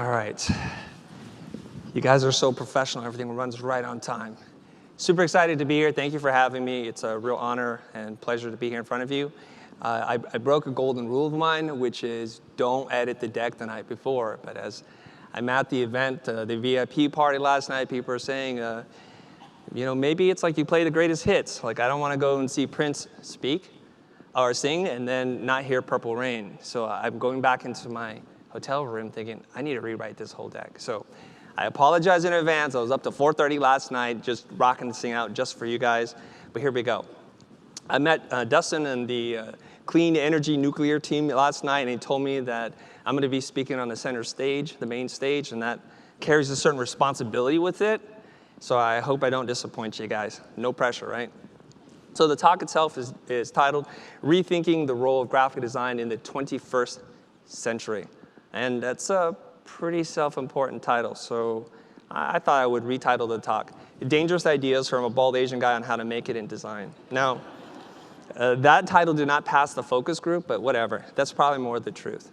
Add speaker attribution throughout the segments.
Speaker 1: All right. You guys are so professional. Everything runs right on time. Super excited to be here. Thank you for having me. It's a real honor and pleasure to be here in front of you. I broke a golden rule of mine, which is don't edit the deck the night before. But as I'm at the event, the VIP party last night, people are saying, you know, maybe it's like you play the greatest hits. Like, I don't want to go and see Prince speak or sing and then not hear Purple Rain. So I'm going back into my hotel room thinking, I need to rewrite this whole deck. So I apologize in advance. I was up to 4:30 last night just rocking this thing out just for you guys. But here we go. I met Dustin and the clean energy nuclear team last night, and he told me that I'm going to be speaking on the center stage, the main stage, and that carries a certain responsibility with it. So I hope I don't disappoint you guys. No pressure, right? So the talk itself is titled Rethinking the Role of Graphic Design in the 21st Century. And that's a pretty self-important title, so I thought I would retitle the talk, Dangerous Ideas from a Bald Asian Guy on How to Make It in Design. Now, that title did not pass the focus group, but whatever. That's probably more the truth.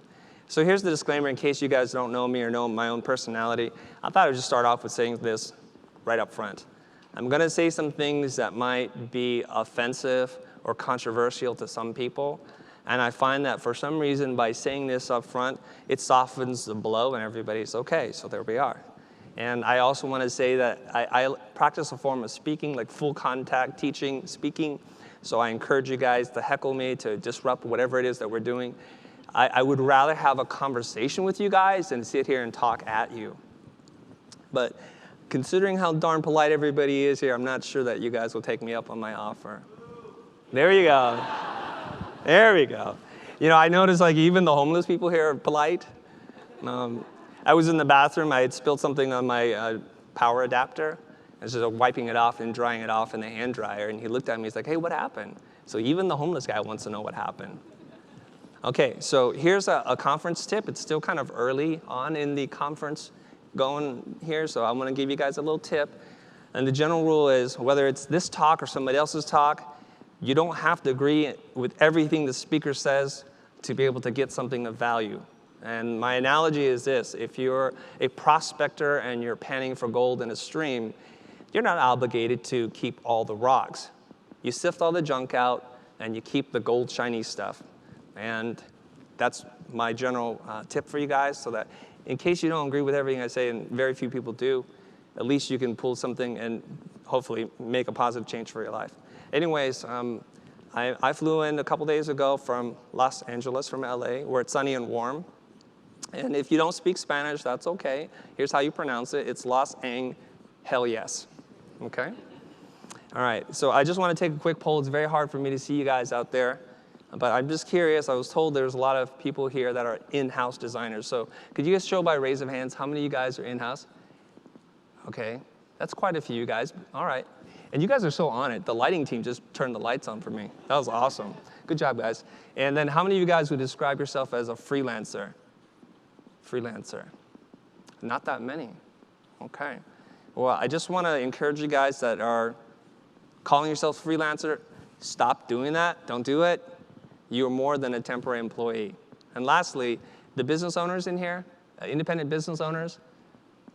Speaker 1: So here's the disclaimer in case you guys don't know me or know my own personality. I thought I would just start off with saying this right up front. I'm going to say some things that might be offensive or controversial to some people. And I find that for some reason, by saying this up front, it softens the blow and everybody's okay. So there we are. And I also want to say that I practice a form of speaking, like full contact teaching, speaking. So I encourage you guys to heckle me, to disrupt whatever it is that we're doing. I would rather have a conversation with you guys than sit here and talk at you. But considering how darn polite everybody is here, I'm not sure that you guys will take me up on my offer. There you go. There we go. You know, I noticed like even the homeless people here are polite. I was in the bathroom. I had spilled something on my power adapter. I was just wiping it off and drying it off in the hand dryer. And he looked at me. He's like, hey, what happened? So even the homeless guy wants to know what happened. OK, so here's a conference tip. It's still kind of early on in the conference going here. So I'm going to give you guys a little tip. And the general rule is whether it's this talk or somebody else's talk, you don't have to agree with everything the speaker says to be able to get something of value. And my analogy is this. If you're a prospector and you're panning for gold in a stream, you're not obligated to keep all the rocks. You sift all the junk out, and you keep the gold, shiny stuff. And that's my general tip for you guys, so that in case you don't agree with everything I say, and very few people do, at least you can pull something and hopefully make a positive change for your life. Anyways, I flew in a couple days ago from Los Angeles, from LA, where it's sunny and warm. And if you don't speak Spanish, that's OK. Here's how you pronounce it. It's Los Ang, hell yes. OK? All right, so I just want to take a quick poll. It's very hard for me to see you guys out there. But I'm just curious. I was told there's a lot of people here that are in-house designers. So could you guys show by raise of hands how many of you guys are in-house? OK, that's quite a few guys. All right. And you guys are so on it. The lighting team just turned the lights on for me. That was awesome. Good job, guys. And then how many of you guys would describe yourself as a freelancer? Freelancer. Not that many. OK. Well, I just want to encourage you guys that are calling yourself freelancer, stop doing that. Don't do it. You're more than a temporary employee. And lastly, the business owners in here, independent business owners,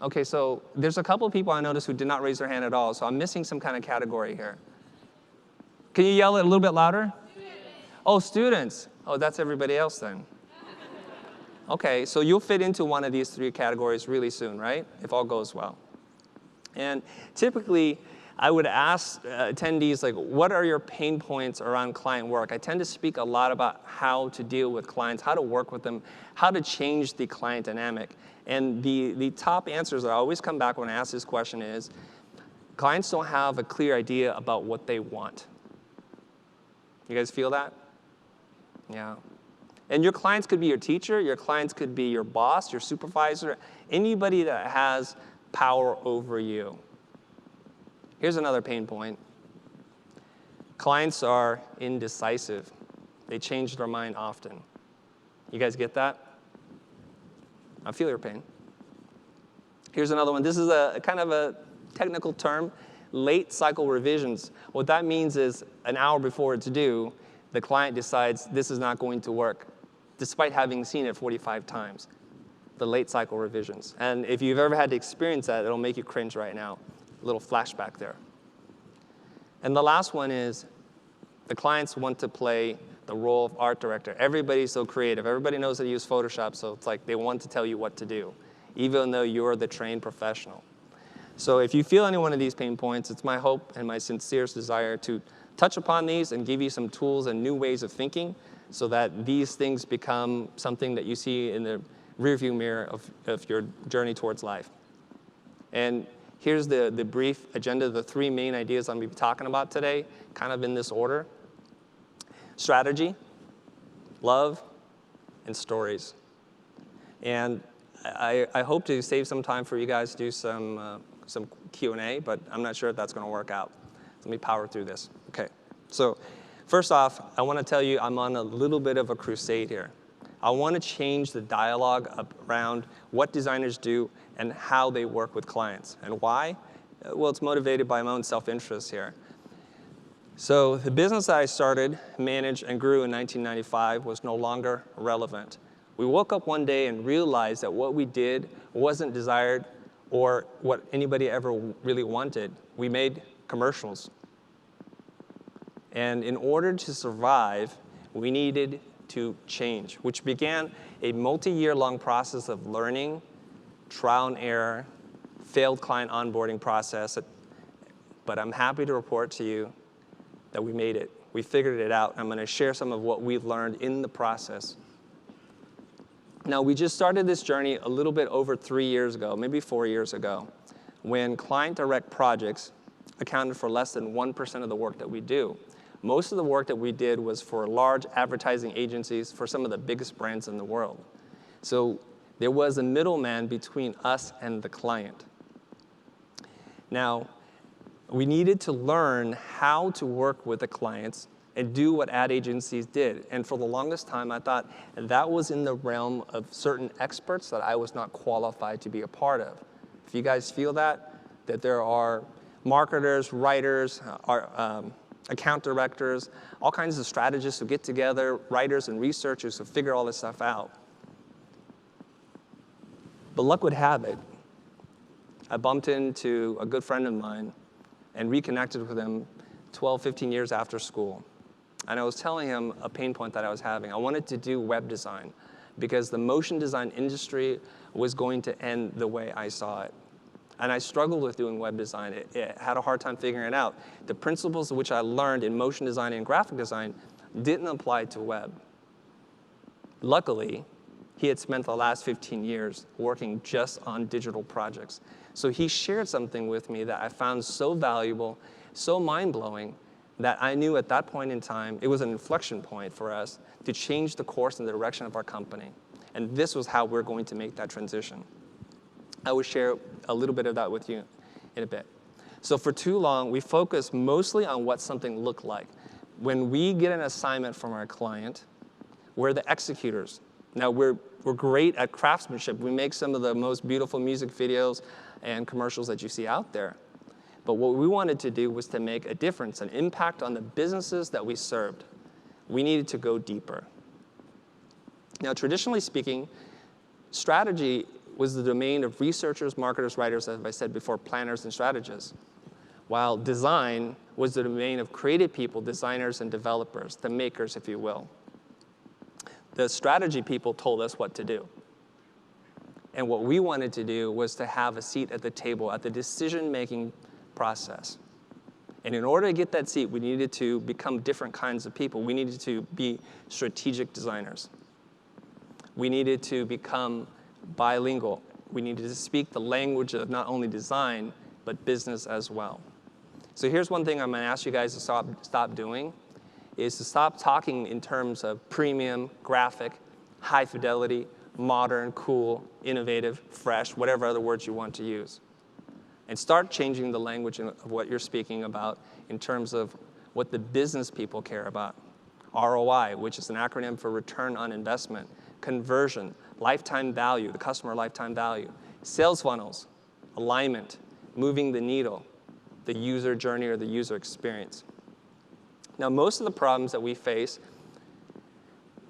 Speaker 1: OK, so there's a couple of people I noticed who did not raise their hand at all, so I'm missing some kind of category here. Can you yell it a little bit louder? Students. Oh, students. Oh, that's everybody else then. OK, so you'll fit into one of these three categories really soon, right, if all goes well. And typically, I would ask attendees, like, what are your pain points around client work? I tend to speak a lot about how to deal with clients, how to work with them, how to change the client dynamic. And the top answers that I always come back when I ask this question is, clients don't have a clear idea about what they want. You guys feel that? Yeah. And your clients could be your teacher. Your clients could be your boss, your supervisor, anybody that has power over you. Here's another pain point. Clients are indecisive. They change their mind often. You guys get that? I feel your pain. Here's another one. This is a kind of a technical term, late cycle revisions. What that means is an hour before it's due, the client decides this is not going to work, despite having seen it 45 times. the late cycle revisions. And if you've ever had to experience that, it'll make you cringe right now. A little flashback there. And the last one is the clients want to play the role of art director. Everybody's so creative. Everybody knows how to use Photoshop, so it's like they want to tell you what to do, even though you're the trained professional. So if you feel any one of these pain points, it's my hope and my sincerest desire to touch upon these and give you some tools and new ways of thinking so that these things become something that you see in the rearview mirror of your journey towards life. And here's the brief agenda, the 3 main ideas I'm going to be talking about today, kind of in this order. Strategy, love, and stories. And I hope to save some time for you guys to do some Q&A, but I'm not sure if that's going to work out. Let me power through this. Okay, so first off, I want to tell you I'm on a little bit of a crusade here. I want to change the dialogue around what designers do and how they work with clients. And why? Well, it's motivated by my own self-interest here. So the business that I started, managed, and grew in 1995 was no longer relevant. We woke up one day and realized that what we did wasn't desired or what anybody ever really wanted. We made commercials. And in order to survive, we needed to change, which began a multi-year-long process of learning, trial and error, failed client onboarding process. But I'm happy to report to you that we made it. We figured it out. I'm going to share some of what we've learned in the process. Now, we just started this journey a little bit over 3 years ago, maybe 4 years ago, when client direct projects accounted for less than 1% of the work that we do. Most of the work that we did was for large advertising agencies for some of the biggest brands in the world. So there was a middleman between us and the client. Now, we needed to learn how to work with the clients and do what ad agencies did. And for the longest time, I thought that was in the realm of certain experts that I was not qualified to be a part of. If you guys feel that there are marketers, writers, account directors, all kinds of strategists who get together, writers and researchers who figure all this stuff out. But luck would have it, I bumped into a good friend of mine and reconnected with him 12, 15 years after school. And I was telling him a pain point that I was having. I wanted to do web design because the motion design industry was going to end the way I saw it. And I struggled with doing web design. It had a hard time figuring it out. The principles which I learned in motion design and graphic design didn't apply to web. Luckily, he had spent the last 15 years working just on digital projects. So he shared something with me that I found so valuable, so mind-blowing, that I knew at that point in time, it was an inflection point for us to change the course and the direction of our company. And this was how we're going to make that transition. I will share a little bit of that with you in a bit. So for too long, we focused mostly on what something looked like. When we get an assignment from our client, we're the executors. Now, we're great at craftsmanship. We make some of the most beautiful music videos and commercials that you see out there. But what we wanted to do was to make a difference, an impact on the businesses that we served. We needed to go deeper. Now, traditionally speaking, strategy was the domain of researchers, marketers, writers, as I said before, planners and strategists, while design was the domain of creative people, designers and developers, the makers, if you will. The strategy people told us what to do. And what we wanted to do was to have a seat at the table, at the decision-making process. And in order to get that seat, we needed to become different kinds of people. We needed to be strategic designers. We needed to become bilingual. We needed to speak the language of not only design, but business as well. So here's one thing I'm going to ask you guys to stop doing, is to stop talking in terms of premium, graphic, high fidelity, modern, cool, innovative, fresh, whatever other words you want to use. And start changing the language of what you're speaking about in terms of what the business people care about. ROI, which is an acronym for return on investment. Conversion, lifetime value, the customer lifetime value. Sales funnels, alignment, moving the needle, the user journey or the user experience. Now, most of the problems that we face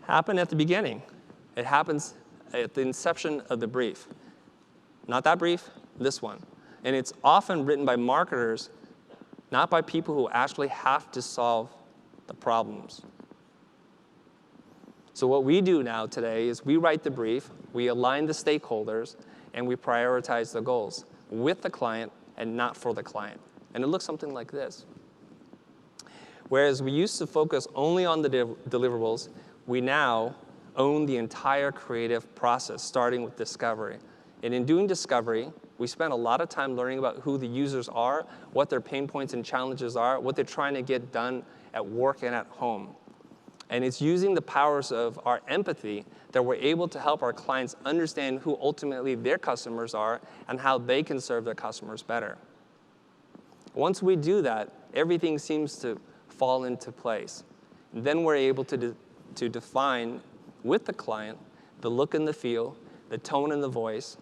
Speaker 1: happen at the beginning. It happens at the inception of the brief. Not that brief, this one. And it's often written by marketers, not by people who actually have to solve the problems. So what we do now today is we write the brief, we align the stakeholders, and we prioritize the goals with the client and not for the client. And it looks something like this. Whereas we used to focus only on the deliverables, we now own the entire creative process, starting with discovery. And in doing discovery, we spend a lot of time learning about who the users are, what their pain points and challenges are, what they're trying to get done at work and at home. And it's using the powers of our empathy that we're able to help our clients understand who ultimately their customers are and how they can serve their customers better. Once we do that, everything seems to fall into place. And then we're able to define with the client the look and the feel, the tone and the voice,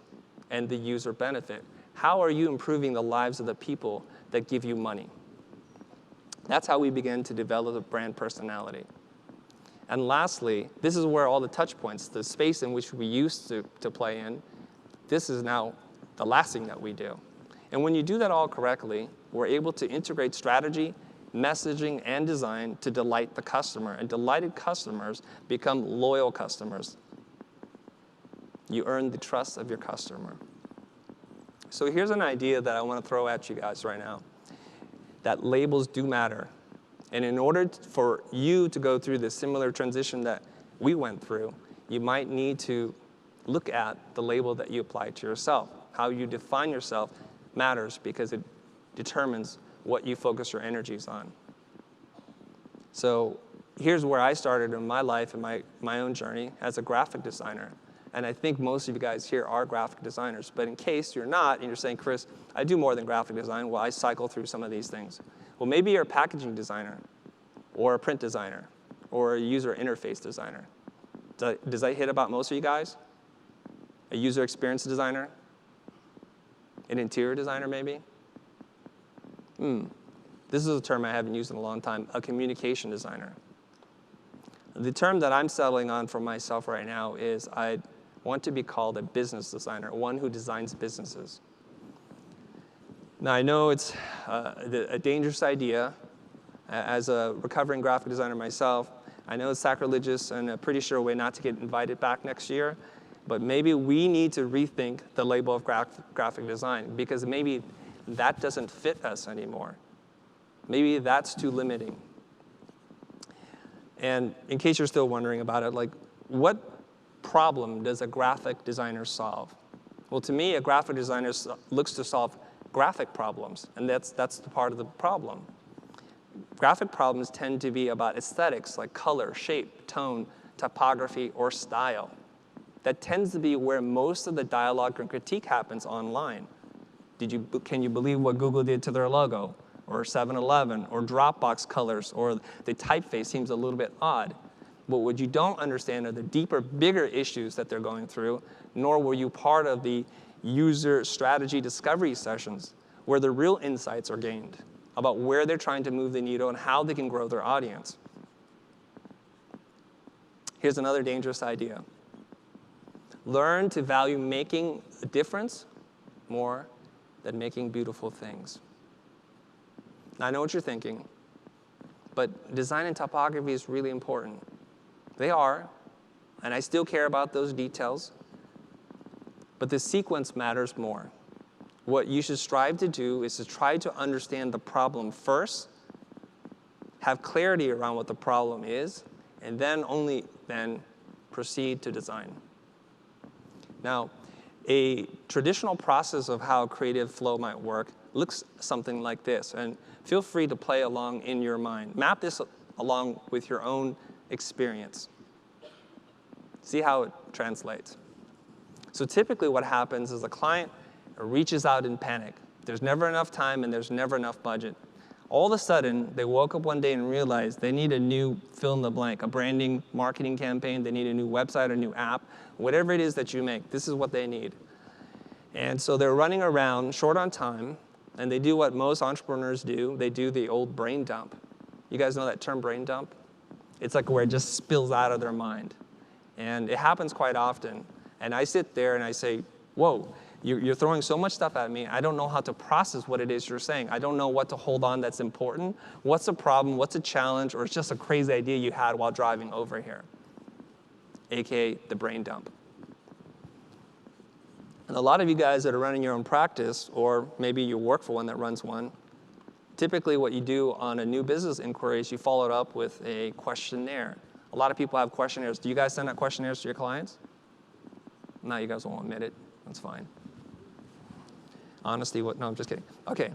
Speaker 1: and the user benefit. How are you improving the lives of the people that give you money? That's how we begin to develop a brand personality. And lastly, this is where all the touch points, the space in which we used to play in, this is now the last thing that we do. And when you do that all correctly, we're able to integrate strategy, messaging, and design to delight the customer. And delighted customers become loyal customers. You earn the trust of your customer. So here's an idea that I want to throw at you guys right now, that labels do matter. And in order for you to go through the similar transition that we went through, you might need to look at the label that you apply to yourself. How you define yourself matters because it determines what you focus your energies on. So here's where I started in my life and my own journey as a graphic designer. And I think most of you guys here are graphic designers. But in case you're not, and you're saying, Chris, I do more than graphic design, well, I cycle through some of these things. Well, maybe you're a packaging designer, or a print designer, or a user interface designer. Does that hit about most of you guys? A user experience designer? An interior designer, maybe? This is a term I haven't used in a long time, a communication designer. The term that I'm settling on for myself right now is I want to be called a business designer, one who designs businesses. Now, I know it's a dangerous idea. As a recovering graphic designer myself, I know it's sacrilegious and a pretty sure way not to get invited back next year. But maybe we need to rethink the label of graphic design because maybe that doesn't fit us anymore. Maybe that's too limiting. And in case you're still wondering about it, like, what problem does a graphic designer solve? Well, to me, a graphic designer looks to solve graphic problems, and that's the part of the problem. Graphic problems tend to be about aesthetics, like color, shape, tone, typography, or style. That tends to be where most of the dialogue and critique happens online. Can you believe what Google did to their logo? Or 7-Eleven, or Dropbox colors, or the typeface seems a little bit odd. But what you don't understand are the deeper, bigger issues that they're going through, nor were you part of the user strategy discovery sessions where the real insights are gained about where they're trying to move the needle and how they can grow their audience. Here's another dangerous idea. Learn to value making a difference more than making beautiful things. Now, I know what you're thinking, but design and typography is really important. They are, and I still care about those details, but the sequence matters more. What you should strive to do is to try to understand the problem first, have clarity around what the problem is, and then only then proceed to design. Now, a traditional process of how creative flow might work looks something like this, and feel free to play along in your mind. Map this along with your own experience. See how it translates. So typically what happens is a client reaches out in panic. There's never enough time and there's never enough budget. All of a sudden, they woke up one day and realized they need a new fill in the blank, a branding, marketing campaign, they need a new website, a new app, whatever it is that you make, this is what they need. And so they're running around short on time, and they do what most entrepreneurs do. They do the old brain dump. You guys know that term, brain dump? It's like where it just spills out of their mind. And it happens quite often. And I sit there and I say, whoa, you're throwing so much stuff at me. I don't know how to process what it is you're saying. I don't know what to hold on that's important. What's a problem? What's a challenge? Or it's just a crazy idea you had while driving over here, AKA the brain dump. And a lot of you guys that are running your own practice, or maybe you work for one that runs one, typically what you do on a new business inquiry is you follow it up with a questionnaire. A lot of people have questionnaires. Do you guys send out questionnaires to your clients? No, you guys won't admit it. That's fine. Honesty, no, I'm just kidding. Okay.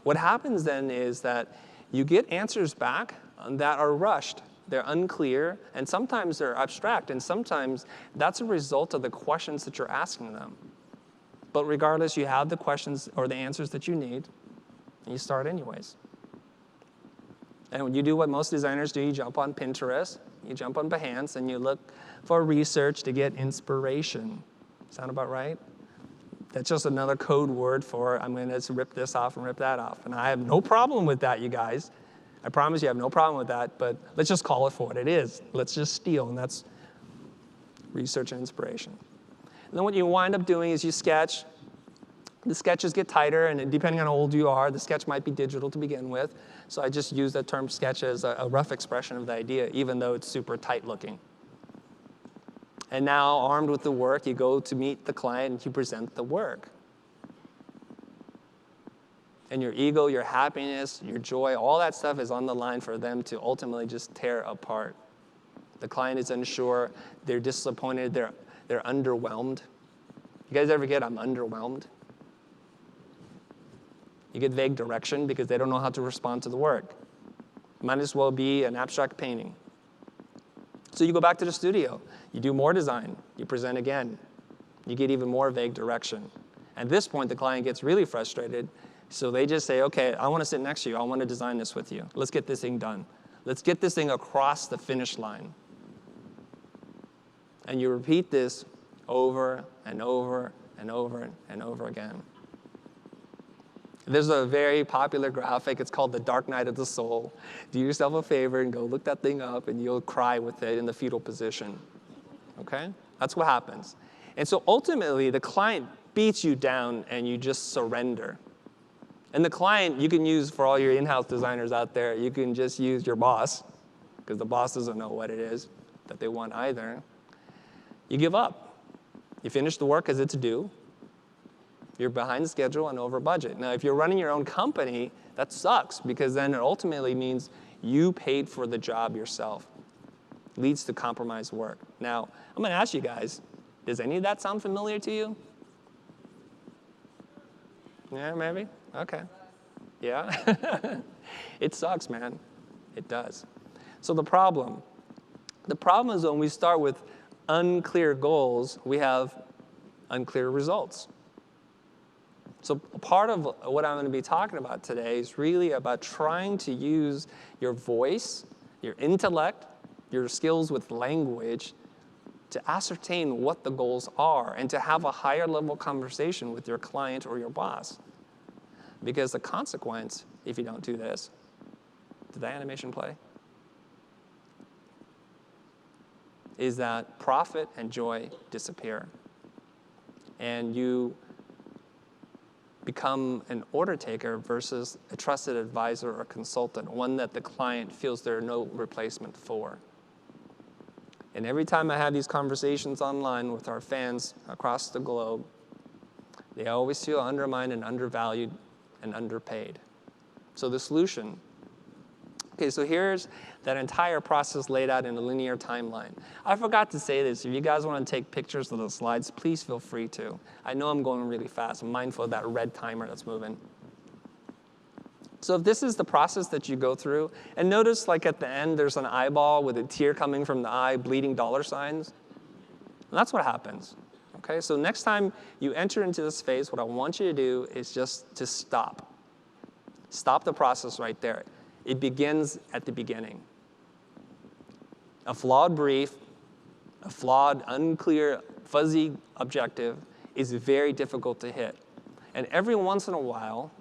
Speaker 1: What happens then is that you get answers back that are rushed. They're unclear, and sometimes they're abstract, and sometimes that's a result of the questions that you're asking them. But regardless, you have the questions or the answers that you need, and you start anyways. And when you do what most designers do, you jump on Pinterest, you jump on Behance, and you look for research to get inspiration. Sound about right? That's just another code word for I'm going to rip this off and rip that off. And I have no problem with that, you guys. I promise you I have no problem with that, but let's just call it for what it is. Let's just steal, and that's research and inspiration. And then what you wind up doing is you sketch. The sketches get tighter, and depending on how old you are, the sketch might be digital to begin with. So I just use that term sketch as a rough expression of the idea, even though it's super tight looking. And now, armed with the work, you go to meet the client and you present the work. And your ego, your happiness, your joy, all that stuff is on the line for them to ultimately just tear apart. The client is unsure, they're disappointed, they're underwhelmed. You guys ever get, I'm underwhelmed? You get vague direction because they don't know how to respond to the work. Might as well be an abstract painting. So you go back to the studio, you do more design, you present again, you get even more vague direction. At this point, the client gets really frustrated, so they just say, okay, I want to sit next to you, I want to design this with you. Let's get this thing done. Let's get this thing across the finish line. And you repeat this over and over and over and over again. There's a very popular graphic. It's called the Dark Night of the Soul. Do yourself a favor and go look that thing up, and you'll cry with it in the fetal position. Okay? That's what happens. And so ultimately, the client beats you down, and you just surrender. And the client, you can use, for all your in-house designers out there, you can just use your boss, because the boss doesn't know what it is that they want either. You give up. You finish the work as it's due. You're behind schedule and over budget. Now, if you're running your own company, that sucks, because then it ultimately means you paid for the job yourself. Leads to compromised work. Now, I'm going to ask you guys, does any of that sound familiar to you? Yeah, maybe? Okay. Yeah? It sucks, man. It does. So the problem is when we start with unclear goals, we have unclear results. So part of what I'm going to be talking about today is really about trying to use your voice, your intellect, your skills with language to ascertain what the goals are and to have a higher level conversation with your client or your boss. Because the consequence, if you don't do this, did that animation play? Is that profit and joy disappear. And you become an order taker versus a trusted advisor or consultant, one that the client feels there's no replacement for. And every time I have these conversations online with our fans across the globe, they always feel undermined and undervalued and underpaid. So the solution, okay, so here's that entire process laid out in a linear timeline. I forgot to say this. If you guys want to take pictures of the slides, please feel free to. I know I'm going really fast. I'm mindful of that red timer that's moving. So if this is the process that you go through, and notice like at the end there's an eyeball with a tear coming from the eye, bleeding dollar signs, and that's what happens. Okay, so next time you enter into this phase, what I want you to do is just to stop. Stop the process right there. It begins at the beginning. A flawed brief, a flawed, unclear, fuzzy objective is very difficult to hit. And every once in a while,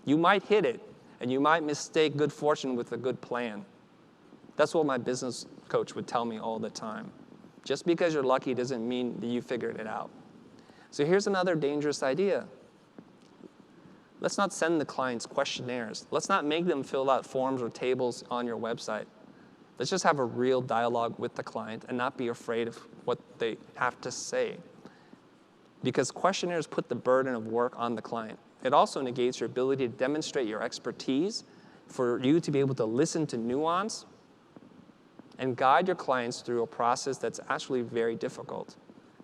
Speaker 1: you might hit it, and you might mistake good fortune with a good plan. That's what my business coach would tell me all the time. Just because you're lucky doesn't mean that you figured it out. So here's another dangerous idea. Let's not send the clients questionnaires. Let's not make them fill out forms or tables on your website. Let's just have a real dialogue with the client and not be afraid of what they have to say. Because questionnaires put the burden of work on the client. It also negates your ability to demonstrate your expertise, for you to be able to listen to nuance and guide your clients through a process that's actually very difficult.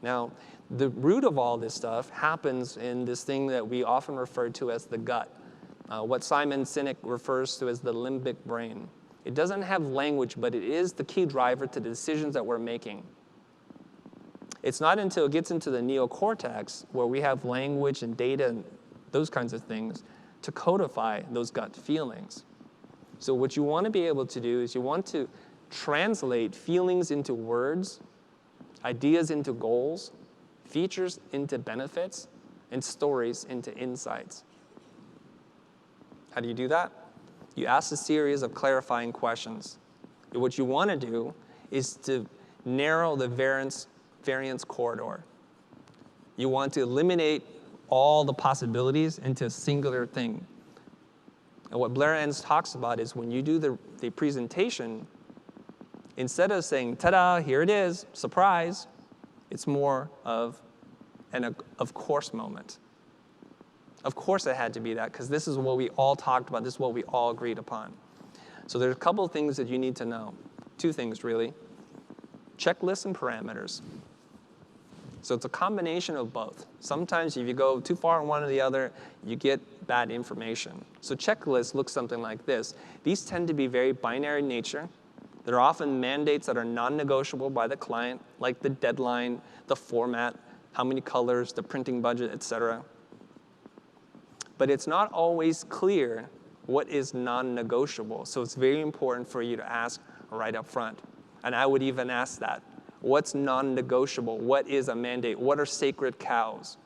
Speaker 1: Now, the root of all this stuff happens in this thing that we often refer to as the gut, what Simon Sinek refers to as the limbic brain. It doesn't have language, but it is the key driver to the decisions that we're making. It's not until it gets into the neocortex, where we have language and data and those kinds of things, to codify those gut feelings. So what you want to be able to do is you want to translate feelings into words, ideas into goals, features into benefits, and stories into insights. How do you do that? You ask a series of clarifying questions. And what you want to do is to narrow the variance corridor. You want to eliminate all the possibilities into a singular thing. And what Blair Enns talks about is when you do the presentation, instead of saying, ta-da, here it is, surprise, it's more of an of course moment. Of course it had to be that, because this is what we all talked about, this is what we all agreed upon. So there's a couple of things that you need to know. Two things, really. Checklists and parameters. So it's a combination of both. Sometimes if you go too far in one or the other, you get bad information. So checklists look something like this. These tend to be very binary in nature. There are often mandates that are non-negotiable by the client, like the deadline, the format, how many colors, the printing budget, et cetera. But it's not always clear what is non-negotiable. So it's very important for you to ask right up front. And I would even ask that. What's non-negotiable? What is a mandate? What are sacred cows?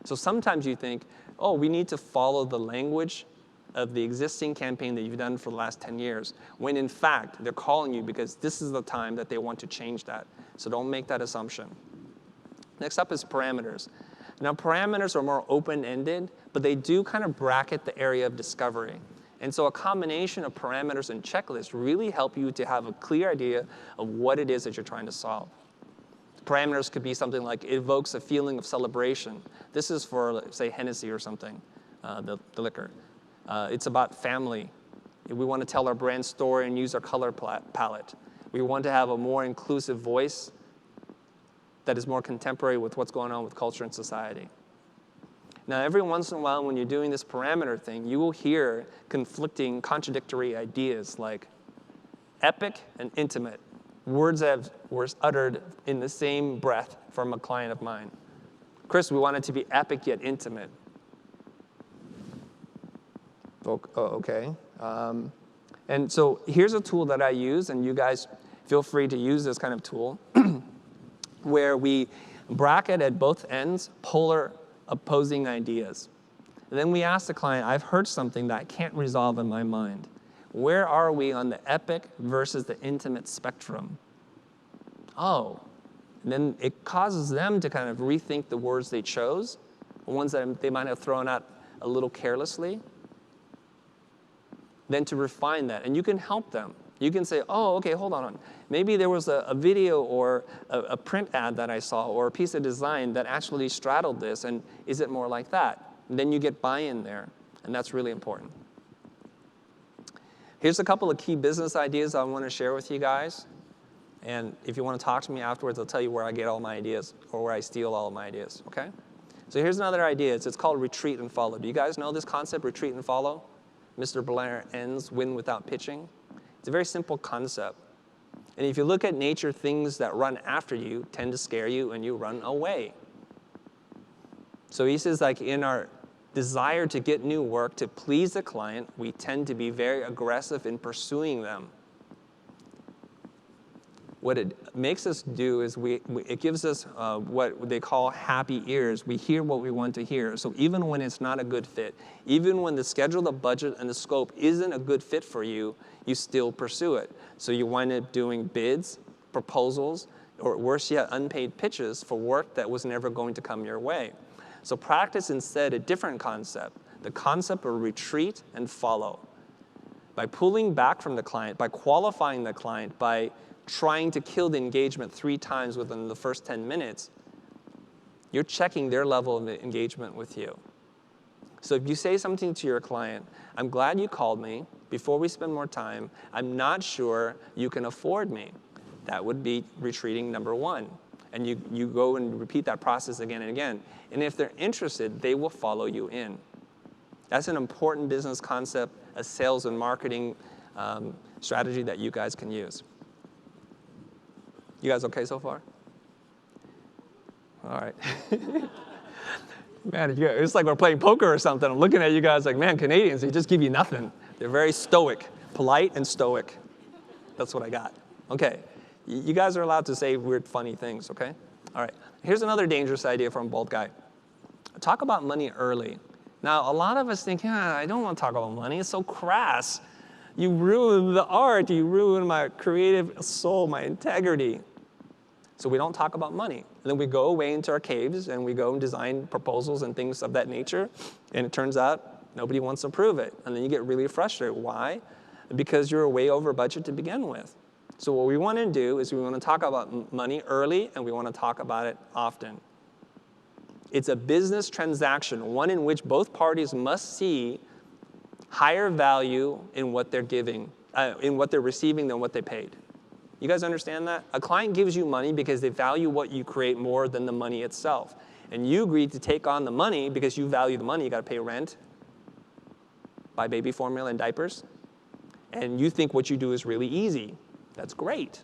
Speaker 1: So sometimes you think, oh, we need to follow the language of the existing campaign that you've done for the last 10 years, when in fact, they're calling you because this is the time that they want to change that. So don't make that assumption. Next up is parameters. Now, parameters are more open-ended, but they do kind of bracket the area of discovery. And so a combination of parameters and checklists really help you to have a clear idea of what it is that you're trying to solve. Parameters could be something like, it evokes a feeling of celebration. This is for, say, Hennessy or something, the liquor. It's about family. We want to tell our brand story and use our color palette. We want to have a more inclusive voice that is more contemporary with what's going on with culture and society. Now, every once in a while, when you're doing this parameter thing, you will hear conflicting, contradictory ideas like epic and intimate, words that were uttered in the same breath from a client of mine. Chris, we want it to be epic yet intimate. Okay. And so here's a tool that I use, and you guys feel free to use this kind of tool, where we bracket at both ends polar opposing ideas. And then we ask the client, I've heard something that I can't resolve in my mind. Where are we on the epic versus the intimate spectrum? Oh, and then it causes them to kind of rethink the words they chose, the ones that they might have thrown out a little carelessly, then to refine that. And you can help them. You can say, oh, okay, hold on. Maybe there was a video or a print ad that I saw or a piece of design that actually straddled this, and is it more like that? And then you get buy-in there, and that's really important. Here's a couple of key business ideas I want to share with you guys. And if you want to talk to me afterwards, I'll tell you where I get all my ideas or where I steal all of my ideas, okay? So here's another idea. It's called retreat and follow. Do you guys know this concept, retreat and follow? Mr. Blair Enns, win without pitching. It's a very simple concept. And if you look at nature, things that run after you tend to scare you and you run away. So he says, like, in our desire to get new work, to please the client, we tend to be very aggressive in pursuing them. What it makes us do is it gives us what they call happy ears. We hear what we want to hear. So even when it's not a good fit, even when the schedule, the budget, and the scope isn't a good fit for you, you still pursue it. So you wind up doing bids, proposals, or worse yet, unpaid pitches for work that was never going to come your way. So practice instead a different concept, the concept of retreat and follow. By pulling back from the client, by qualifying the client, by trying to kill the engagement 3 times within the first 10 minutes, you're checking their level of engagement with you. So if you say something to your client, I'm glad you called me. Before we spend more time, I'm not sure you can afford me. That would be retreating number 1. And you go and repeat that process again and again. And if they're interested, they will follow you in. That's an important business concept, a sales and marketing strategy that you guys can use. You guys okay so far? All right. Man, it's like we're playing poker or something. I'm looking at you guys like, man, Canadians, they just give you nothing. They're very stoic, polite and stoic. That's what I got. Okay, you guys are allowed to say weird, funny things, okay? All right, here's another dangerous idea from Bold Guy. Talk about money early. Now, a lot of us think, yeah, I don't want to talk about money. It's so crass. You ruin the art. You ruin my creative soul, my integrity. So we don't talk about money. And then we go away into our caves and we go and design proposals and things of that nature. And it turns out nobody wants to approve it. And then you get really frustrated. Why? Because you're way over budget to begin with. So what we want to do is we want to talk about money early and we want to talk about it often. It's a business transaction, one in which both parties must see higher value in what they're giving, in what they're receiving than what they paid. You guys understand that? A client gives you money because they value what you create more than the money itself. And you agreed to take on the money because you value the money. You got to pay rent, buy baby formula and diapers. And you think what you do is really easy. That's great.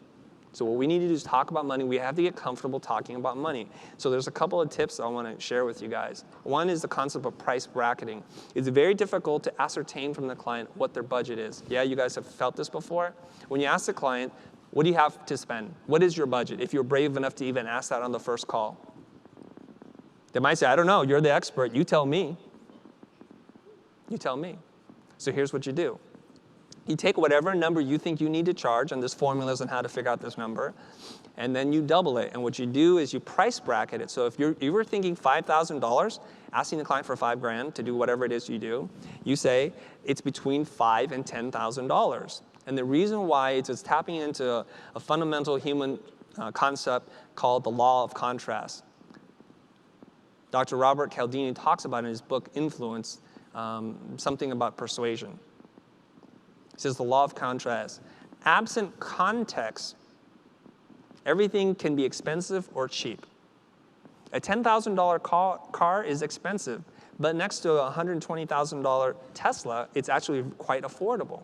Speaker 1: So what we need to do is talk about money. We have to get comfortable talking about money. So there's a couple of tips I want to share with you guys. One is the concept of price bracketing. It's very difficult to ascertain from the client what their budget is. Yeah, you guys have felt this before? When you ask the client, what do you have to spend? What is your budget? If you're brave enough to even ask that on the first call. They might say, I don't know, you're the expert, you tell me. You tell me. So here's what you do. You take whatever number you think you need to charge, and there's formulas on how to figure out this number, and then you double it. And what you do is you price bracket it. So if you were thinking $5,000, asking the client for $5,000 to do whatever it is you do, you say it's between $5,000 and $10,000. And the reason why is it's tapping into a fundamental human concept called the law of contrast. Dr. Robert Cialdini talks about in his book, Influence, something about persuasion. He says the law of contrast. Absent context, everything can be expensive or cheap. A $10,000 car is expensive, but next to a $120,000 Tesla, it's actually quite affordable.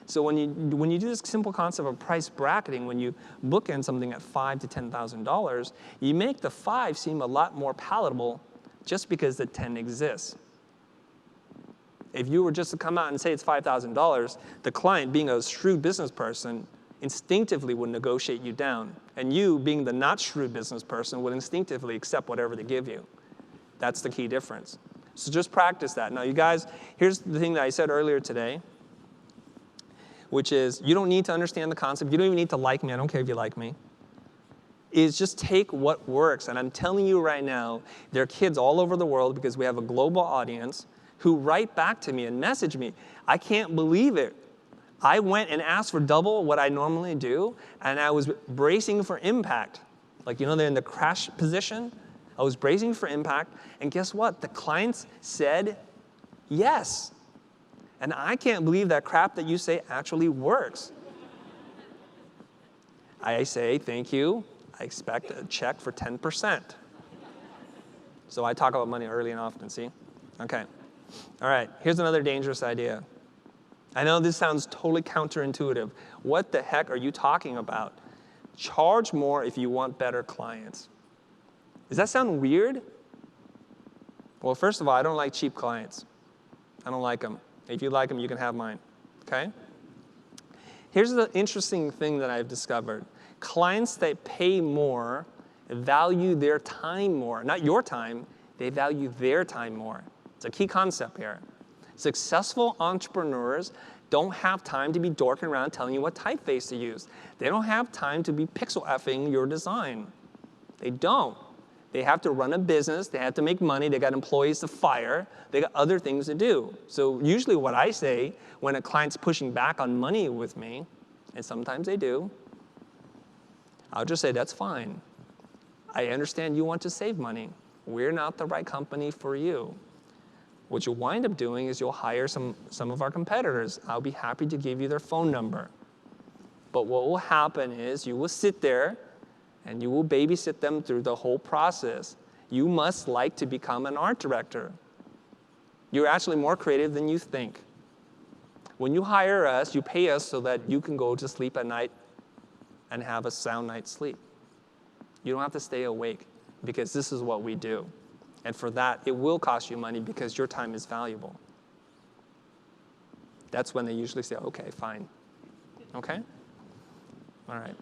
Speaker 1: So when you do this simple concept of price bracketing, when you bookend something at $5,000 to $10,000, you make the 5 seem a lot more palatable just because the 10 exists. If you were just to come out and say it's $5,000, the client, being a shrewd business person, instinctively would negotiate you down. And you, being the not shrewd business person, would instinctively accept whatever they give you. That's the key difference. So just practice that. Now, you guys, here's the thing that I said earlier today, which is you don't need to understand the concept. You don't even need to like me. I don't care if you like me. Is just take what works. And I'm telling you right now, there are kids all over the world, because we have a global audience, who write back to me and message me. I can't believe it. I went and asked for double what I normally do, and I was bracing for impact. Like, they're in the crash position. I was bracing for impact, and guess what? The clients said yes. And I can't believe that crap that you say actually works. I say, thank you. I expect a check for 10%. So I talk about money early and often, see? Okay. All right, here's another dangerous idea. I know this sounds totally counterintuitive. What the heck are you talking about? Charge more if you want better clients. Does that sound weird? Well, first of all, I don't like cheap clients. I don't like them. If you like them, you can have mine, okay? Here's the interesting thing that I've discovered. Clients that pay more value their time more. Not your time, they value their time more. It's a key concept here. Successful entrepreneurs don't have time to be dorking around telling you what typeface to use. They don't have time to be pixel effing your design. They don't. They have to run a business. They have to make money. They got employees to fire. They got other things to do. So usually what I say when a client's pushing back on money with me, and sometimes they do, I'll just say, that's fine. I understand you want to save money. We're not the right company for you. What you'll wind up doing is you'll hire some of our competitors. I'll be happy to give you their phone number. But what will happen is you will sit there and you will babysit them through the whole process. You must like to become an art director. You're actually more creative than you think. When you hire us, you pay us so that you can go to sleep at night and have a sound night's sleep. You don't have to stay awake because this is what we do. And for that, it will cost you money because your time is valuable. That's when they usually say, okay, fine. Okay? All right.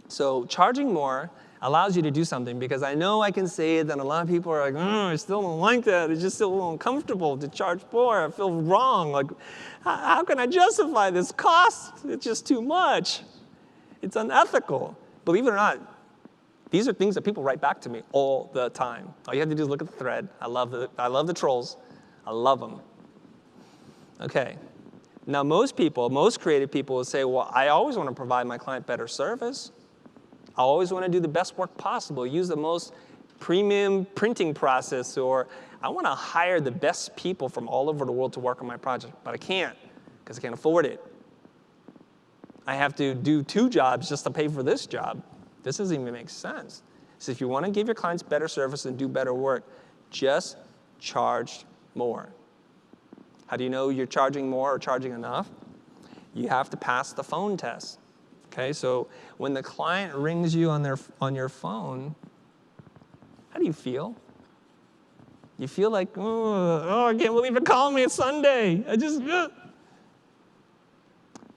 Speaker 1: So charging more allows you to do something because I know I can say it, and a lot of people are like, I still don't like that. It's just still a little uncomfortable to charge more. I feel wrong. Like, how can I justify this cost? It's just too much. It's unethical. Believe it or not, these are things that people write back to me all the time. All you have to do is look at the thread. I love the trolls. I love them. Okay. Now, most creative people will say, well, I always want to provide my client better service. I always want to do the best work possible, use the most premium printing process, or I want to hire the best people from all over the world to work on my project, but I can't because I can't afford it. I have to do 2 jobs just to pay for this job. This doesn't even make sense. So if you want to give your clients better service and do better work, just charge more. How do you know you're charging more or charging enough? You have to pass the phone test. Okay, so when the client rings you on your phone, how do you feel? You feel like, oh, I can't believe it called me. It's Sunday.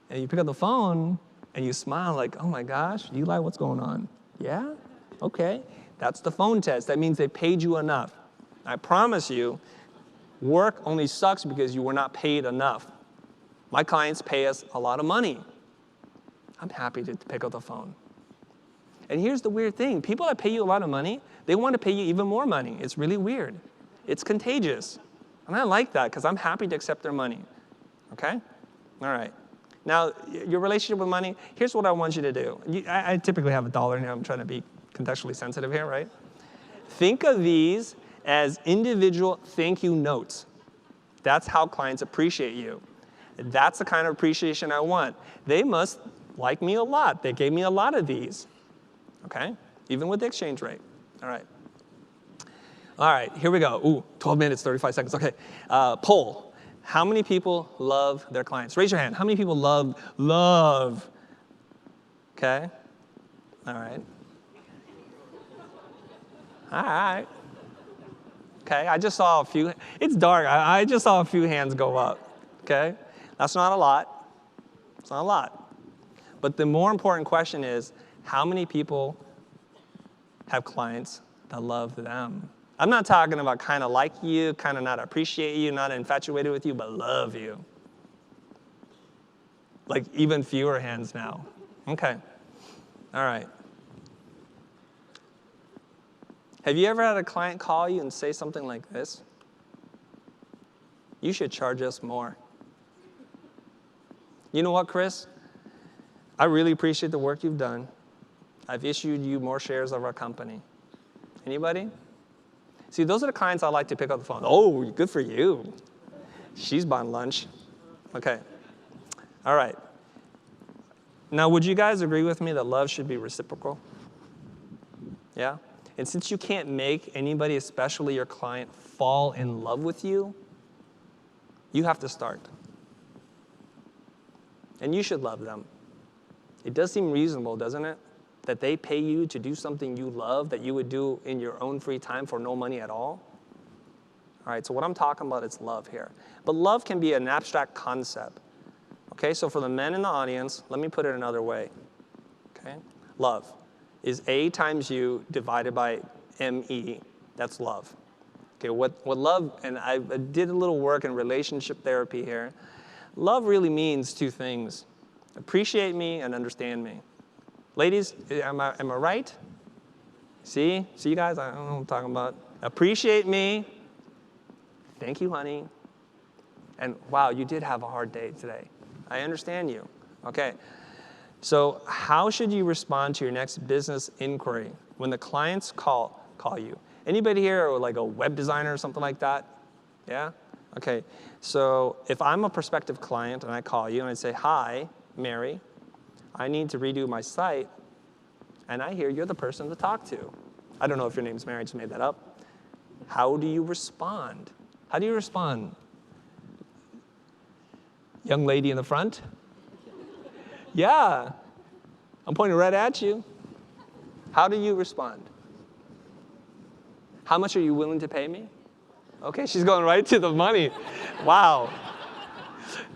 Speaker 1: And you pick up the phone and you smile like, oh my gosh, Eli, what's going on? Yeah? Okay. That's the phone test. That means they paid you enough. I promise you, work only sucks because you were not paid enough. My clients pay us a lot of money. I'm happy to pick up the phone. And here's the weird thing. People that pay you a lot of money, they want to pay you even more money. It's really weird. It's contagious. And I like that because I'm happy to accept their money. Okay? All right. Now, your relationship with money, here's what I want you to do. I typically have $1 here. I'm trying to be contextually sensitive here, right? Think of these as individual thank you notes. That's how clients appreciate you. That's the kind of appreciation I want. They must like me a lot. They gave me a lot of these, okay? Even with the exchange rate. All right. All right, here we go. Ooh, 12 minutes, 35 seconds. Okay, poll. How many people love their clients? Raise your hand. How many people love? Okay, all right. All right. Okay, I just saw a few. It's dark. I just saw a few hands go up, okay? That's not a lot. It's not a lot. But the more important question is, how many people have clients that love them? I'm not talking about kind of like you, kind of not appreciate you, not infatuated with you, but love you. Like even fewer hands now. Okay. All right. Have you ever had a client call you and say something like this? You should charge us more. You know what, Chris? I really appreciate the work you've done. I've issued you more shares of our company. Anybody? See, those are the clients I like to pick up the phone. Oh, good for you. She's buying lunch. Okay. All right. Now, would you guys agree with me that love should be reciprocal? Yeah? And since you can't make anybody, especially your client, fall in love with you, you have to start. And you should love them. It does seem reasonable, doesn't it? That they pay you to do something you love that you would do in your own free time for no money at all? All right, so what I'm talking about is love here. But love can be an abstract concept. Okay, so for the men in the audience, let me put it another way. Okay, love is A times U divided by ME. That's love. Okay, what love, and I did a little work in relationship therapy here. Love really means two things: appreciate me and understand me. Ladies, am I right? See you guys, I don't know what I'm talking about. Appreciate me. Thank you, honey. And wow, you did have a hard day today. I understand you. Okay. So how should you respond to your next business inquiry when the clients call you? Anybody here or like a web designer or something like that? Yeah? Okay. So if I'm a prospective client and I call you and I say, hi, Mary, I need to redo my site, and I hear you're the person to talk to. I don't know if your name's Mary, I just made that up. How do you respond? How do you respond? Young lady in the front? Yeah, I'm pointing right at you. How do you respond? How much are you willing to pay me? Okay, she's going right to the money. Wow.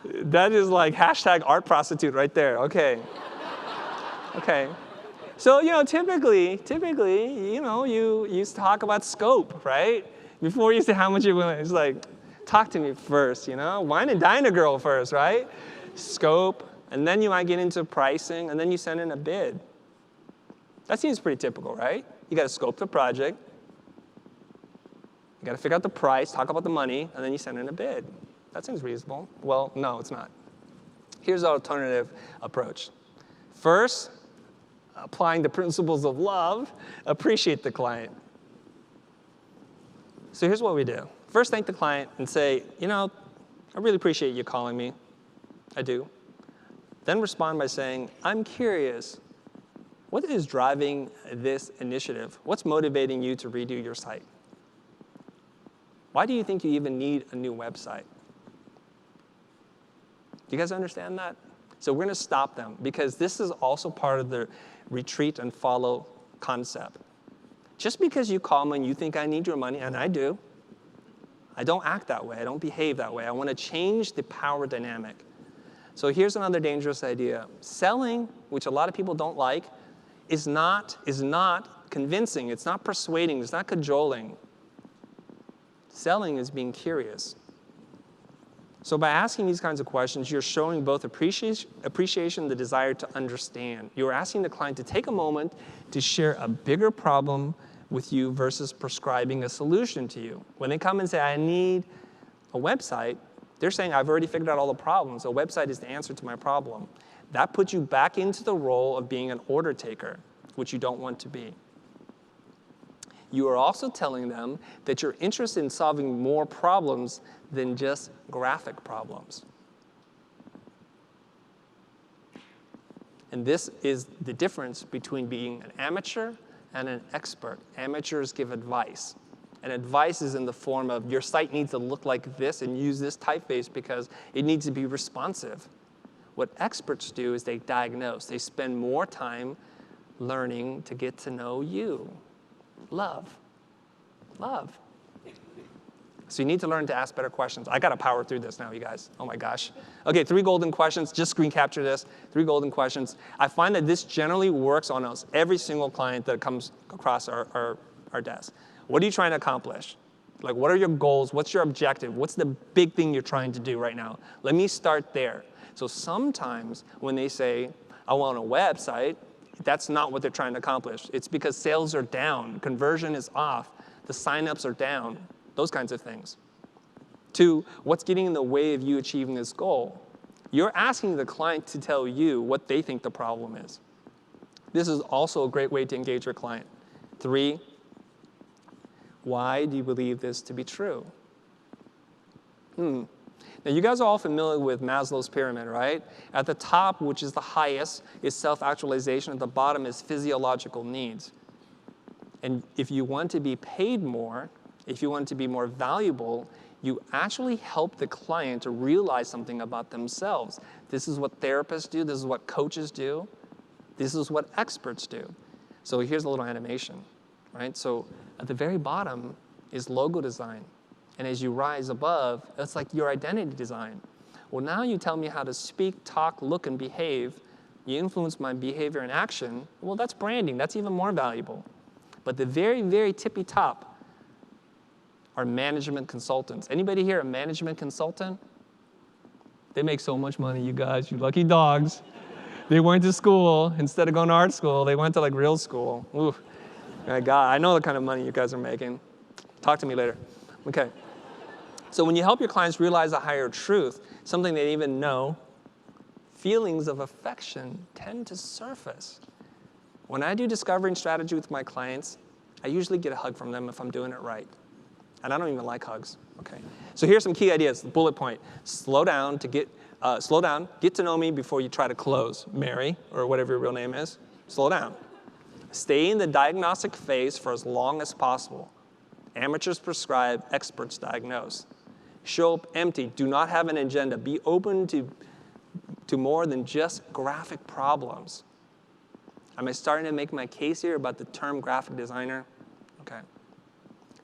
Speaker 1: That is like hashtag art prostitute right there. Okay. Okay. So, typically, you talk about scope, right? Before you say how much you're willing, it's like, talk to me first, Wine and dine a girl first, right? Scope, and then you might get into pricing, and then you send in a bid. That seems pretty typical, right? You got to scope the project. You got to figure out the price, talk about the money, and then you send in a bid. That seems reasonable. Well, no, it's not. Here's the alternative approach. First, applying the principles of love, appreciate the client. So here's what we do. First, thank the client and say, I really appreciate you calling me. I do. Then respond by saying, I'm curious, what is driving this initiative? What's motivating you to redo your site? Why do you think you even need a new website? Do you guys understand that? So we're going to stop them because this is also part of the retreat and follow concept. Just because you call me and you think I need your money, and I do, I don't act that way. I don't behave that way. I want to change the power dynamic. So here's another dangerous idea. Selling, which a lot of people don't like, is not convincing. It's not persuading. It's not cajoling. Selling is being curious. So by asking these kinds of questions, you're showing both appreciation, the desire to understand. You're asking the client to take a moment to share a bigger problem with you versus prescribing a solution to you. When they come and say, I need a website, they're saying, I've already figured out all the problems. A website is the answer to my problem. That puts you back into the role of being an order taker, which you don't want to be. You are also telling them that you're interested in solving more problems than just graphic problems. And this is the difference between being an amateur and an expert. Amateurs give advice. And advice is in the form of your site needs to look like this and use this typeface because it needs to be responsive. What experts do is they diagnose. They spend more time learning to get to know you. Love. So you need to learn to ask better questions. I got to power through this now, you guys. Oh my gosh. Okay, 3 golden questions. Just screen capture this. 3 golden questions. I find that this generally works on us, every single client that comes across our desk. What are you trying to accomplish? Like, what are your goals? What's your objective? What's the big thing you're trying to do right now? Let me start there. So sometimes when they say, I want a website, that's not what they're trying to accomplish. It's because sales are down, conversion is off, the signups are down, those kinds of things. 2, what's getting in the way of you achieving this goal? You're asking the client to tell you what they think the problem is. This is also a great way to engage your client. 3, why do you believe this to be true? Now, you guys are all familiar with Maslow's pyramid, right? At the top, which is the highest, is self-actualization. At the bottom is physiological needs. And if you want to be paid more, if you want to be more valuable, you actually help the client to realize something about themselves. This is what therapists do. This is what coaches do. This is what experts do. So here's a little animation, right? So at the very bottom is logo design. And as you rise above, it's like your identity design. Well, now you tell me how to speak, talk, look, and behave. You influence my behavior and action. Well, that's branding. That's even more valuable. But the very, very tippy top are management consultants. Anybody here a management consultant? They make so much money, you guys, you lucky dogs. They went to school. Instead of going to art school, they went to like real school. Ooh, my God, I know the kind of money you guys are making. Talk to me later. Okay. So when you help your clients realize a higher truth, something they didn't even know, feelings of affection tend to surface. When I do discovering strategy with my clients, I usually get a hug from them if I'm doing it right. And I don't even like hugs. Okay. So here's some key ideas. Bullet point: slow down, get to know me before you try to close. Mary, or whatever your real name is, slow down. Stay in the diagnostic phase for as long as possible. Amateurs prescribe, experts diagnose. Show up empty. Do not have an agenda. Be open to more than just graphic problems. Am I starting to make my case here about the term graphic designer? Okay.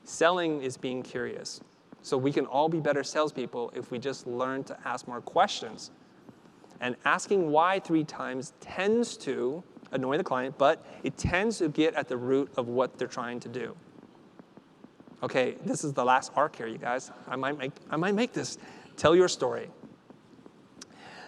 Speaker 1: Selling is being curious. So we can all be better salespeople if we just learn to ask more questions. And asking why 3 times tends to annoy the client, but it tends to get at the root of what they're trying to do. Okay, this is the last arc here, you guys. I might make this. Tell your story.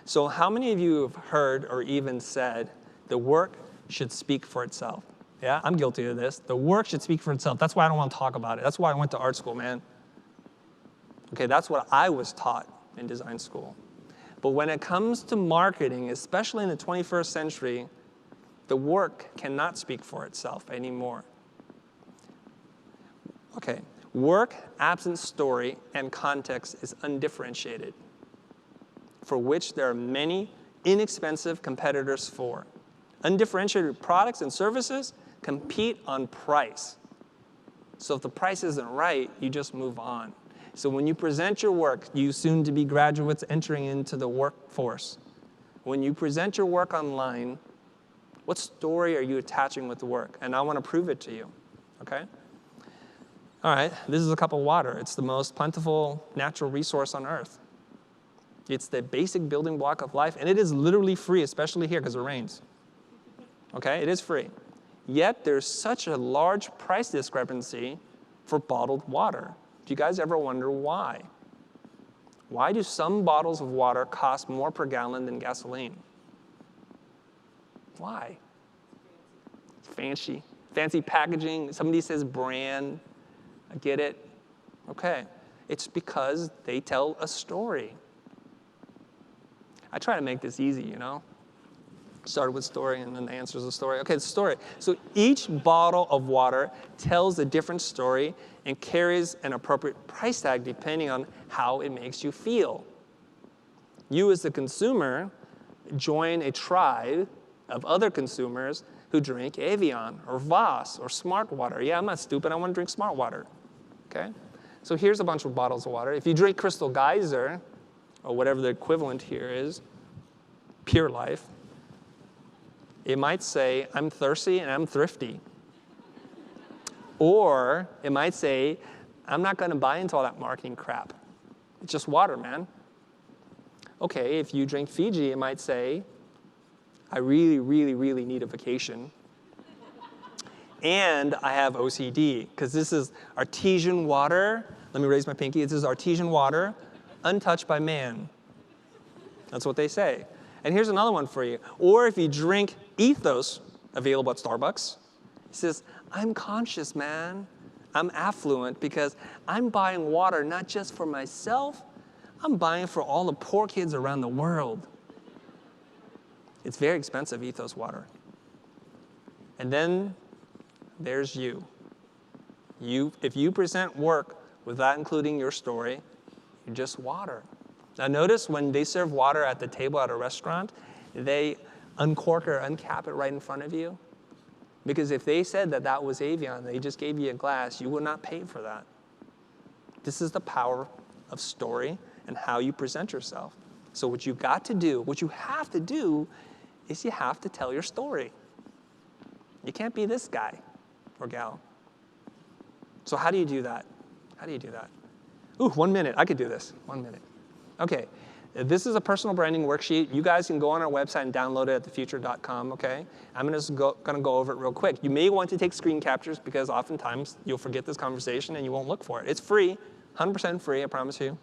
Speaker 1: So how many of you have heard or even said the work should speak for itself? Yeah, I'm guilty of this. The work should speak for itself. That's why I don't want to talk about it. That's why I went to art school, man. Okay, that's what I was taught in design school. But when it comes to marketing, especially in the 21st century, the work cannot speak for itself anymore. Okay, work, absent story, and context is undifferentiated, for which there are many inexpensive competitors for. Undifferentiated products and services compete on price. So if the price isn't right, you just move on. So when you present your work, you soon-to-be graduates entering into the workforce, when you present your work online, what story are you attaching with the work? And I want to prove it to you, okay? All right, this is a cup of water. It's the most plentiful natural resource on Earth. It's the basic building block of life, and it is literally free, especially here because it rains. Okay, it is free. Yet there's such a large price discrepancy for bottled water. Do you guys ever wonder why? Why do some bottles of water cost more per gallon than gasoline? Why? Fancy packaging. Somebody says brand. I get it. Okay. It's because they tell a story. I try to make this easy, you know? Started with story and then the answer is a story. Okay, the story. So each bottle of water tells a different story and carries an appropriate price tag depending on how it makes you feel. You as the consumer join a tribe of other consumers who drink Evian or Voss or Smart Water. Yeah, I'm not stupid. I want to drink Smart Water. Okay? So here's a bunch of bottles of water. If you drink Crystal Geyser, or whatever the equivalent here is, Pure Life, it might say, I'm thirsty and I'm thrifty. Or it might say, I'm not going to buy into all that marketing crap. It's just water, man. Okay, if you drink Fiji, it might say, I really, really, really need a vacation. And I have OCD, because this is artesian water. Let me raise my pinky. This is artesian water, untouched by man. That's what they say. And here's another one for you. Or if you drink Ethos, available at Starbucks, it says, I'm conscious, man. I'm affluent because I'm buying water not just for myself, I'm buying for all the poor kids around the world. It's very expensive, Ethos water. And then there's you. If you present work without including your story, you're just water. Now notice when they serve water at the table at a restaurant, they uncork or uncap it right in front of you. Because if they said that that was Evian, they just gave you a glass, you would not pay for that. This is the power of story and how you present yourself. So what you've got to do, what you have to do, is you have to tell your story. You can't be this guy or gal. So how do you do that? How do you do that? Ooh, 1 minute. I could do this. 1 minute. Okay. This is a personal branding worksheet. You guys can go on our website and download it at thefuture.com, okay? I'm going to go over it real quick. You may want to take screen captures because oftentimes you'll forget this conversation and you won't look for it. It's free, 100% free, I promise you,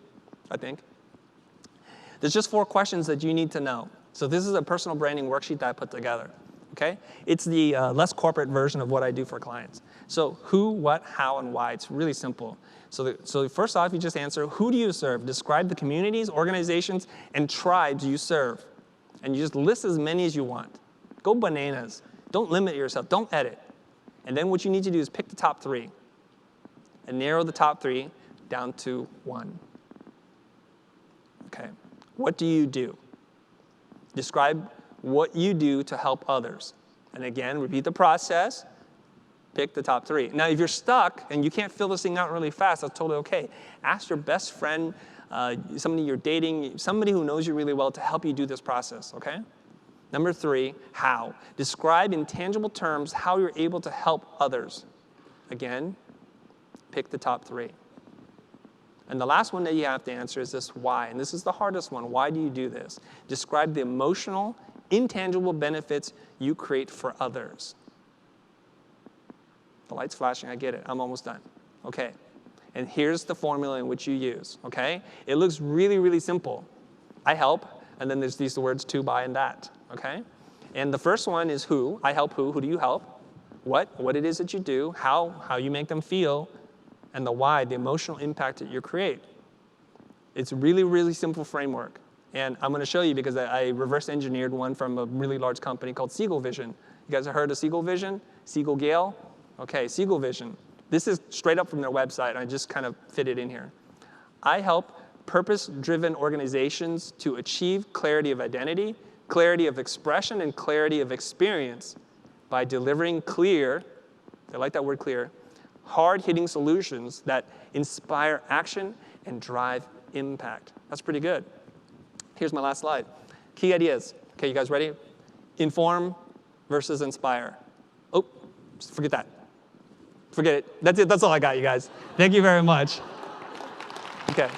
Speaker 1: I think. There's just 4 questions that you need to know. So this is a personal branding worksheet that I put together. Okay? It's the less corporate version of what I do for clients. So who, what, how, and why. It's really simple. So first off, you just answer, who do you serve? Describe the communities, organizations, and tribes you serve. And you just list as many as you want. Go bananas. Don't limit yourself. Don't edit. And then what you need to do is pick the top 3 and narrow the top 3 down to 1. Okay. What do you do? Describe what you do to help others. And again, repeat the process. Pick the top 3. Now, if you're stuck and you can't fill this thing out really fast, that's totally okay. Ask your best friend, somebody you're dating, somebody who knows you really well to help you do this process, okay? Number 3, how. Describe in tangible terms how you're able to help others. Again, pick the top 3. And the last one that you have to answer is this why. And this is the hardest one. Why do you do this? Describe the emotional, intangible benefits you create for others. The light's flashing. I get it. I'm almost done. Okay. And here's the formula in which you use. Okay? It looks really, really simple. I help. And then there's these words to, by, and that. Okay? And the first one is who. I help who. Who do you help? What it is that you do. How you make them feel. And the why, the emotional impact that you create. It's a really, really simple framework. And I'm going to show you because I reverse engineered one from a really large company called Siegel Vision. You guys have heard of Siegel Vision? Siegel Gale? Okay, Siegel Vision. This is straight up from their website. I just kind of fit it in here. I help purpose-driven organizations to achieve clarity of identity, clarity of expression, and clarity of experience by delivering clear, I like that word clear, hard-hitting solutions that inspire action and drive impact. That's pretty good. Here's my last slide. Key ideas. Okay, you guys ready? Inform versus inspire. Oh, forget that. Forget it. That's it. That's all I got, you guys. Thank you very much. Okay.